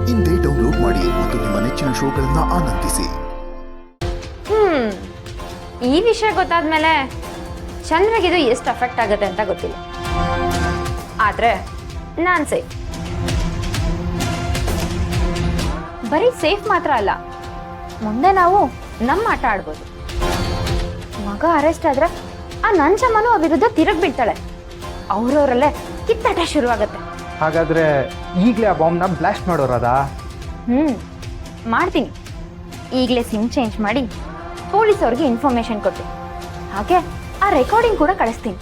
ಇಂದೇ ಡೌನ್ಲೋಡ್ ಮಾಡಿ ಮತ್ತು ನಿಮ್ಮ ನೆಚ್ಚಿನ ಶೋಗಳನ್ನ ಆನಂದಿಸಿ. ಈ ವಿಷಯ ಗೊತ್ತಾದ್ಮೇಲೆ ಚಂದ್ರಗಿದು ಎಷ್ಟು ಅಫೆಕ್ಟ್ ಆಗುತ್ತೆ ಅಂತ ಗೊತ್ತಿಲ್ಲ. ಆದ್ರೆ ನಾನ್ ಸೇಫ್. ಬರೀ ಸೇಫ್ ಮಾತ್ರ ಅಲ್ಲ, ಮುಂದೆ ನಾವು ನಮ್ಮ ಆಟ ಆಡ್ಬೋದು. ಮಗ ಅರೆಸ್ಟ್ ಆದ್ರೆ ಆ ನಂಜಮ್ಮನು ಆ ವಿರುದ್ಧ ತಿರುಗಿ ಬೀಳ್ತಾಳೆ. ಅವ್ರವರಲ್ಲೇ ಕಿತ್ತಾಟ ಶುರುವಾಗತ್ತೆ. ಹಾಗಾದ್ರೆ ಈಗಲೇ ಆ ಬಾಂಬ್ನ ಬ್ಲಾಸ್ಟ್ ಮಾಡೋರದ? ಮಾಡ್ತೀನಿ. ಈಗಲೇ ಸಿಮ್ ಚೇಂಜ್ ಮಾಡಿ ಪೊಲೀಸ್ ಅವ್ರಿಗೆ ಇನ್ಫಾರ್ಮೇಶನ್ ಕೊಟ್ಟು ಹಾಗೆ ಆ ರೆಕಾರ್ಡಿಂಗ್ ಕೂಡ ಕಳಿಸ್ತೀನಿ.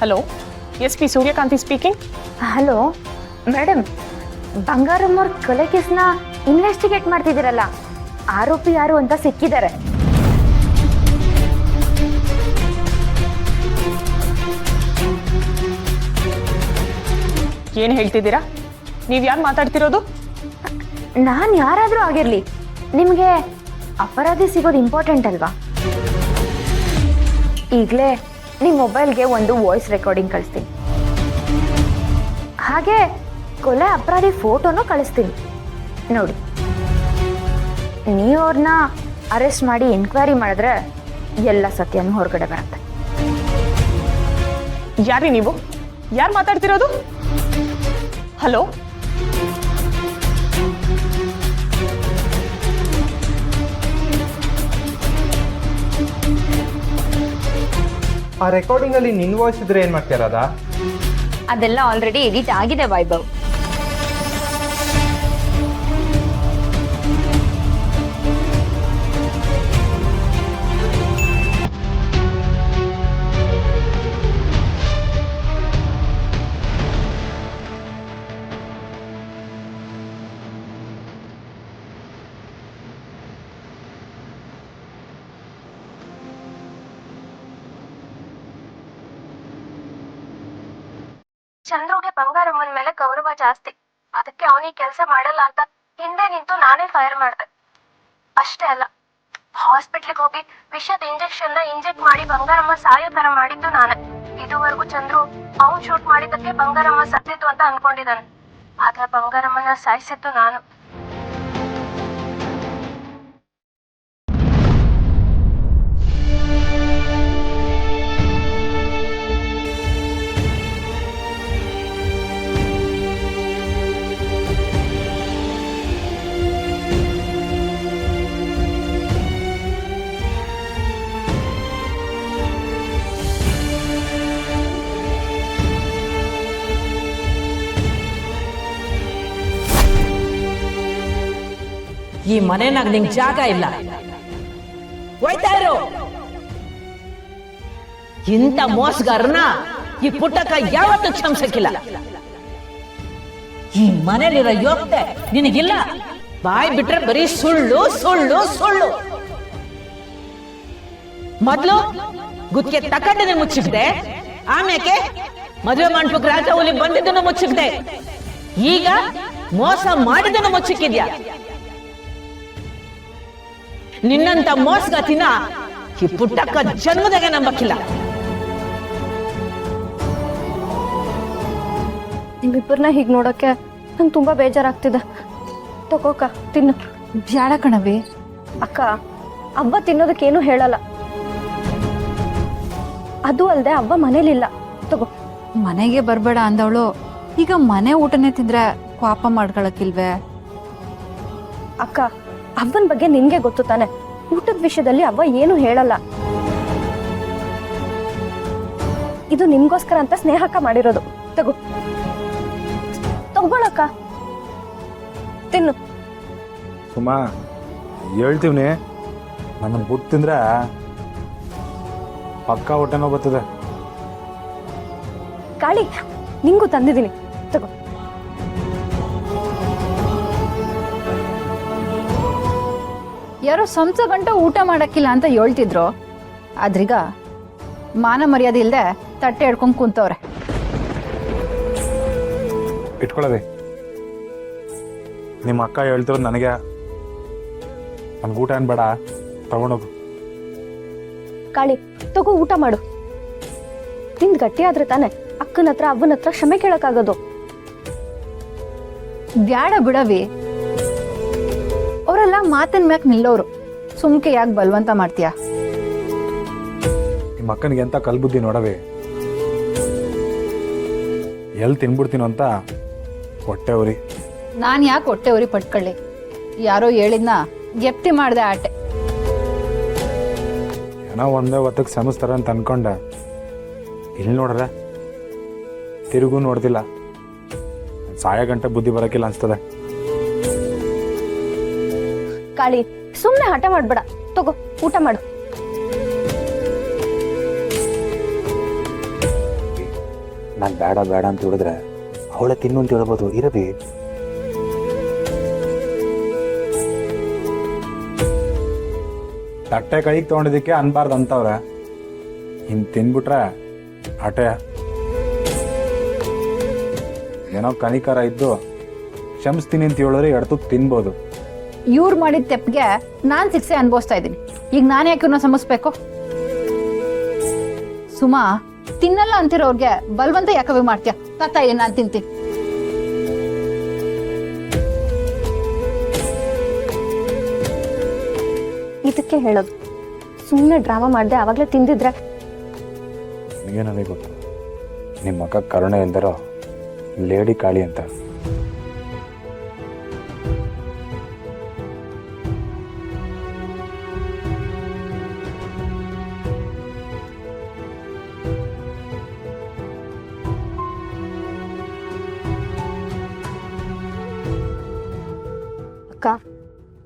ಹಲೋ, ಎಸ್ ಪಿ ಸೂರ್ಯಕಾಂತಿ ಸ್ಪೀಕಿಂಗ್. ಹಲೋ ಮೇಡಮ್, ಬಂಗಾರಮ್ಮ ಅವ್ರ ಕೊಲೆ ಕೇಸ್ನ ಇನ್ವೆಸ್ಟಿಗೇಟ್ ಮಾಡ್ತಿದ್ದೀರಲ್ಲ, ಆರೋಪಿ ಯಾರು ಅಂತ ಸಿಕ್ಕಿದ್ದಾರೆ. ಏನು ಹೇಳ್ತಿದ್ದೀರಾ? ನೀವು ಯಾರು ಮಾತಾಡ್ತಿರೋದು? ನಾನು ಯಾರಾದರೂ ಆಗಿರಲಿ, ನಿಮಗೆ ಅಪರಾಧಿ ಸಿಗೋದು ಇಂಪಾರ್ಟೆಂಟ್ ಅಲ್ವಾ? ಈಗಲೇ ನಿಮ್ಮ ಮೊಬೈಲ್ಗೆ ಒಂದು ವಾಯ್ಸ್ ರೆಕಾರ್ಡಿಂಗ್ ಕಳಿಸ್ತೀನಿ, ಹಾಗೆ ಕೊಲೆ ಅಪರಾಧಿ ಫೋಟೋನು ಕಳಿಸ್ತೀನಿ. ನೋಡಿ, ನೀವು ಅವ್ರನ್ನ ಅರೆಸ್ಟ್ ಮಾಡಿ ಎನ್ಕ್ವೈರಿ ಮಾಡಿದ್ರೆ ಎಲ್ಲ ಸತ್ಯನೂ ಹೊರಗಡೆ ಬರುತ್ತೆ. ಯಾರೀ ನೀವು? ಯಾರು ಮಾತಾಡ್ತಿರೋದು? ಹಲೋ, ಆ ರೆಕಾರ್ಡಿಂಗ್ ಅಲ್ಲಿ ನಿನ್ ವಾಯ್ಸ್ ಇದ್ರೆ ಏನ್ ಮಾಡ್ತಿರೋದ? ಅದೆಲ್ಲ ಆಲ್ರೆಡಿ ಎಡಿಟ್ ಆಗಿದೆ ವೈಭವ್. ಚಂದ್ರುಗೆ ಬಂಗಾರಮ್ಮನ ಮೇಲೆ ಗೌರವ ಜಾಸ್ತಿ, ಅದಕ್ಕೆ ಅವನಿಗೆ ಕೆಲಸ ಮಾಡಲ್ಲ ಅಂತ ಹಿಂದೆ ನಿಂತು ನಾನೇ ಫೈರ್ ಮಾಡಿದೆ. ಅಷ್ಟೇ ಅಲ್ಲ, ಹಾಸ್ಪಿಟ್ಲಿಗೆ ಹೋಗಿ ವಿಷದ ಇಂಜೆಕ್ಟ್ ಮಾಡಿ ಬಂಗಾರಮ್ಮ ಸಾಯೋ ತರ ಮಾಡಿದ್ದು ನಾನೇ. ಇದುವರೆಗೂ ಚಂದ್ರು ಅವ್ನು ಶೂಟ್ ಮಾಡಿದ್ದಕ್ಕೆ ಬಂಗಾರಮ್ಮ ಸತ್ತಿತ್ತು ಅಂತ ಅನ್ಕೊಂಡಿದ್ದಾನೆ, ಆದ್ರೆ ಬಂಗಾರಮ್ಮನ ಸಾಯಿಸಿದ್ದು ನಾನು. ಈ ಮನೆನಾಗ ನಿಂಗೆ ಜಾಗ ಇಲ್ಲ, ಹೋಯ್ತಾ ಇರು. ಇಂಥ ಮೋಸಗಾರನ ಈ ಪುಟ್ಟಕ್ಕ ಯಾವತ್ತೂ ಕ್ಷಮಿಸಕ್ಕಿಲ್ಲ. ಈ ಮನೇಲಿರೋ ಯೋಗ್ಯತೆ ನಿನಗಿಲ್ಲ. ಬಾಯ್ ಬಿಟ್ರೆ ಬರೀ ಸುಳ್ಳು ಸುಳ್ಳು ಸುಳ್ಳು. ಮೊದ್ಲು ಗುತ್ತಿಗೆ ತಕ್ಕಂಡನೆ ಮುಚ್ಚಿಕ್ದೆ, ಆಮೇಲೆ ಮದುವೆ ಮಾಡ್ಬೇಕು ರಾಜ ಹುಲಿ ಬಂದಿದ್ದನ್ನು ಮುಚ್ಚಿಕ್ದೆ, ಈಗ ಮೋಸ ಮಾಡಿದ್ದನ್ನು ಮುಚ್ಚಿಕ್ಕಿದ್ಯಾ. ನಿನ್ನಂತ ಮೋಸಗಾತಿನ ಈ ಪುಟ್ಟಕ್ಕ ಜನ್ಮದಾಗೆ ನಂಬಕ್ಕಿಲ್ಲ. ನಿಮ್ಮಿಬ್ಬರನ್ನ ಹೀಗೆ ನೋಡೋಕ್ಕೆ ನಂಗೆ ತುಂಬ ಬೇಜಾರಾಗ್ತಿದೆ. ತಗೋಕ ತಿನ್ನು. ಬ್ಯಾಡ ಕಣವಿ. ಅಕ್ಕ, ಅವ್ವ ತಿನ್ನೋದಕ್ಕೇನು ಹೇಳಲ್ಲ. ಅದು ಅಲ್ಲದೆ ಅವ್ವ ಮನೇಲಿಲ್ಲ. ತಗೋ. ಮನೆಗೆ ಬರಬೇಡ ಅಂದವಳು ಈಗ ಮನೆ ಊಟನೇ ತಿಂದ್ರೆ ಪಾಪ ಮಾಡ್ಕೊಳಕ್ಕಿಲ್ವೇ? ಅಕ್ಕ, ಅವ್ವನ ಬಗ್ಗೆ ನಿನ್ಗೆ ಗೊತ್ತು ತಾನೆ. ಊಟದ ವಿಷಯದಲ್ಲಿ ಅವ್ವ ಏನು ಹೇಳಲ್ಲ. ಇದು ನಿಮ್ಗೋಸ್ಕರ ಅಂತ ಸ್ನೇಹಕ್ಕ ಮಾಡಿರೋದು. ತಗೋ, ತಗೊಳಕ್ಕ, ತಿನ್ನು. ಸುಮಾ ಹೇಳ್ತೀವ್ನಿ, ನನ್ನ ಬುಟ್ಟು ತಿಂದ್ರೆ ಪಕ್ಕ ಹೊಟ್ಟೆನೋ ಬರ್ತದೆ. ಕಾಳಿ ನಿಂಗೂ ತಂದಿದ್ದೀನಿ ತಗೋ. ಯಾರೋ ಸಂಸ ಗಂಟ ಊಟ ಮಾಡಕ್ಕಿಲ್ಲ ಅಂತ ಹೇಳ್ತಿದ್ರು, ಆದ್ರೀಗ ಮಾನ ಮರ್ಯಾದೆ ಇಲ್ಲದೆ ತಟ್ಟೆ ಹಿಡ್ಕೊಂಡು ಕುಂತವ್ರೆ. ಇಟ್ಕೊಳ್ಳೋದೆ, ನಿಮ್ಮ ಅಕ್ಕ ಹೇಳ್ತಿರೋದು ನನಗೆ. ನನ್ಗೆ ಊಟ ಏನು ಬೇಡ, ತಗೊಂಡೋಗು. ಕಾಳಿ ತಗೋ ಊಟ ಮಾಡು. ತಿಂದ್ ಗಟ್ಟಿ ಆದ್ರೆ ತಾನೆ ಅಕ್ಕನ ಹತ್ರ ಅವ್ವನ ಹತ್ರ ಕ್ಷಮೆ ಕೇಳಕ್ಕಾಗೋದು. ಬ್ಯಾಡ ಬಿಡವಿ, ಅವರೆಲ್ಲ ಮಾತಿನ ಮ್ಯಾಕ್ ನಿಲ್ಲೋರು, ಸುಮ್ಕೆ ಯಾಕೆ ಬಲ್ವಂತ ಮಾಡ್ತೀಯ? ನಿಮ್ಮ ಅಕ್ಕನಿಗೆ ಎಂತ ಕಲ್ಬುದ್ಧಿ ನೋಡವೆ. ಎಲ್ಲಿ ತಿನ್ಬಿಡ್ತೀನೋ ಅಂತ ಹೊಟ್ಟೆ ಉರಿ. ನಾನು ಯಾಕೆ ಹೊಟ್ಟೆ ಉರಿ ಪಟ್ಕೊಳ್ಳಿ? ಯಾರೋ ಹೇಳಿದ್ನ ಗೆಪ್ತಿ ಮಾಡಿದೆ ಆಟೆ. ಏನೋ ಒಂದೇ ಹೊತ್ತಕ್ಕೆ ಶ್ರಮಿಸ್ತಾರ ಅಂತ ಅನ್ಕೊಂಡೆ. ಇಲ್ಲಿ ನೋಡ್ರೆ ತಿರುಗೂ ನೋಡ್ತಿಲ್ಲ. ಸಾಯ ಗಂಟೆ ಬುದ್ಧಿ ಬರೋಕ್ಕಿಲ್ಲ ಅನ್ಸ್ತದೆ. ಕಾಳಿ ಸುಮ್ನೆ ಹಠ ಮಾಡ್ಬೇಡ, ತಗೋ ಊಟ ಮಾಡು. ನಾನು ಬೇಡ ಬೇಡ ಅಂತ ಹೇಳಿದ್ರೆ ಅವಳೆ ತಿನ್ನು ಅಂತ ಹೇಳ್ಬೋದು. ಇರಬಿ, ತಟ್ಟೆ ಕೈಗೆ ತೊಗೊಂಡಿದ್ದಕ್ಕೆ ಅನ್ಬಾರ್ದು ಅಂತವ್ರೆ. ಇನ್ನು ತಿನ್ಬಿಟ್ರೆ ಆಟೆ. ಏನೋ ಕನಿಕರ ಇದ್ದು ಕ್ಷಮಿಸ್ತೀನಿ ಅಂತ ಹೇಳಿದ್ರೆ ಎಡ್ತು ತಿನ್ಬೋದು. ಇವ್ರು ಮಾಡಿದ ತೆಪ್ಪಿಗೆ ನಾನು ಶಿಕ್ಷೆ ಅನುಭವಿಸ್ತಾ ಇದ್ದೀನಿ. ಈಗ ನಾನು ಯಾಕೆ ಇವ್ರನ್ನ ಸಮಸ್ಬೇಕು? ಸುಮಾ, ತಿನ್ನಲ್ಲ ಅಂತಿರೋರ್ಗೆ ಬಲ್ವಂತ ಯಾಕವೇ ಮಾಡ್ತೀಯ? ತಾತ ಏನ್ ನಾನು ತಿಂತೀನಿ. ಇದಕ್ಕೆ ಹೇಳೋದು, ಸುಮ್ಮನೆ ಡ್ರಾಮಾ ಮಾಡ್ದೆ ಅವಾಗ್ಲೇ ತಿಂದಿದ್ರೆ. ನನಗೆ ನನಗೆ ಗೊತ್ತು, ನಿಮ್ಮ ಅಕ್ಕ ಕರುಣೆ ಎಂದರೋ ಲೇಡಿ ಕಾಳಿ ಅಂತ. ಅಕ್ಕ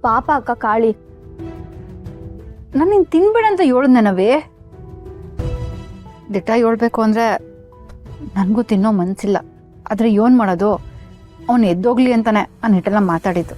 ಪಾಪ ಅಕ್ಕ ಕಾಳಿ. ನಾನು ನಿನ್ ತಿನ್ಬೇಡ ಅಂತ ಹೇಳಿದ್ನವೇ. ದಿಟ ಹೇಳ್ಬೇಕು ಅಂದ್ರೆ ನನಗೂ ತಿನ್ನೋ ಮನ್ಸಿಲ್ಲ. ಆದ್ರೆ ಏನ್ ಮಾಡೋದು, ಅವನು ಎದ್ದೋಗ್ಲಿ ಅಂತಾನೆ ಆ ನಿಟ್ಟೆಲ್ಲ ಮಾತಾಡಿದ್ದು.